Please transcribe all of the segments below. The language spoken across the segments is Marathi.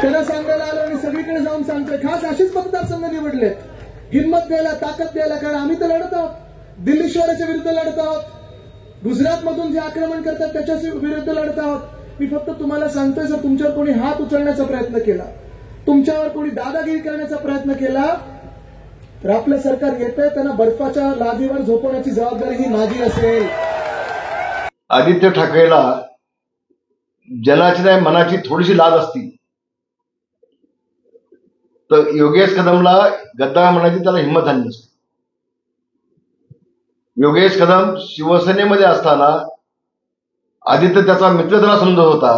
त्याला सांगायला आलो आणि सगळीकडे जाऊन सांगतोय, खास असेच मतदारसंघ निवडले, हिंमत द्यायला, ताकद द्यायला. कारण आम्ही तर लढत आहोत, दिल्ली शहराच्या विरुद्ध लढत आहोत, गुजरात मधून जे आक्रमण करतात त्याच्या विरुद्ध लढत आहोत. मी फक्त तुम्हाला सांगतोय, जर तुमच्यावर कोणी हात उचलण्याचा प्रयत्न केला, तुमच्यावर कोणी दादागिरी करण्याचा प्रयत्न केला, तर आपलं सरकार येतंय, त्यांना बर्फाच्या लादीवर झोपवण्याची जबाबदारी ही माझी असेल. आदित्य ठाकरेला जनाची नाही मनाची थोडीशी लाज असती तर योगेश कदमला गद्दार म्हणायची त्याला हिंमत झाली नसते. योगेश कदम शिवसेनेमध्ये असताना आदित्य त्याचा मित्र त्याला समजत होता,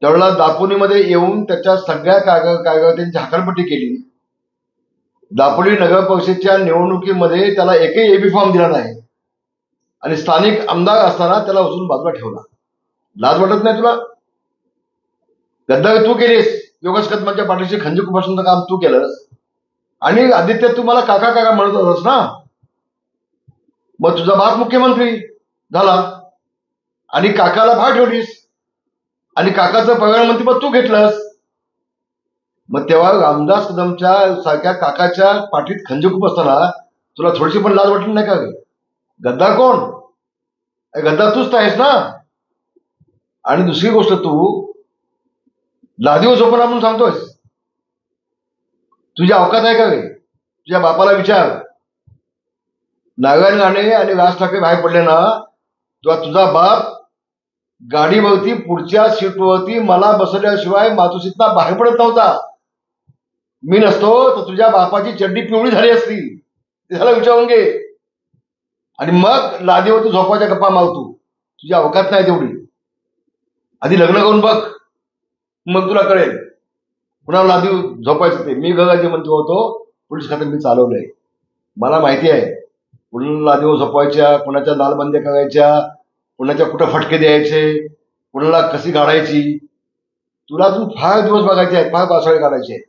त्यावेळेला दापोलीमध्ये येऊन त्याच्या सगळ्या कार्यकर्त्यांची हकालपट्टी केली. दापोली नगर परिषदेच्या निवडणुकीमध्ये त्याला एकही एबी फॉर्म दिला नाही आणि स्थानिक आमदार असताना त्याला उचलून बाजूला ठेवला. लाज वाटत नाही तुला? गद्दारी तू केलीस, योगेश कदमांच्या पाठीशी खंजीर खुपसण्याचं काम तू केलंस आणि आदित्य तू मला काका काका म्हणत होतास ना. मग तुझा बाप मुख्यमंत्री झाला आणि काकाला भाग ठेवलीस आणि काकाचं प्रधानमंत्रीपद तू घेतलंस. मग तेव्हा रामदास कदमच्या सारख्या काकाच्या पाठीत खंजीर खुपसताना तुला थोडीशी पण लाज वाटली नाही का? गद्दार कोण? गद्दार तूच आहेस ना. आणि दुसरी गोष्ट, तू लादीवर झोपणार म्हणून सांगतोयस, तुझी अवकात आहे का रे? तुझ्या बापाला विचार. नारायण राणे आणि राज ठाकरे बाहेर पडले ना, तेव्हा तुझा बाप गाडीवरती पुढच्या सीटवरती मला बसवल्याशिवाय मातोश्रीतनं बाहेर पडत नव्हता. मी नसतो तर तुझ्या बापाची चड्डी पिवळी झाली असती, त्याला विचारून घे. आणि मग लादीवर तू झोपायच्या गप्पा मारतो. तुझी अवकात नाही तेवढी. आधी लग्न करून बघ, मग तुला कळेल पुन्हा लादी झोपायचं. ते मी गृहराज्यमंत्री होतो, पोलीस खातं मी चालवलंय, मला माहिती आहे. पुन्हा लादीवर झोपायच्या, कुणाच्या लालबंद्या करायच्या, कुणाच्या कुठं फटके द्यायचे, कुणाला कशी काढायची. तुला अजून फार दिवस बघायचे आहेत, फार पावसाळे काढायचे आहेत.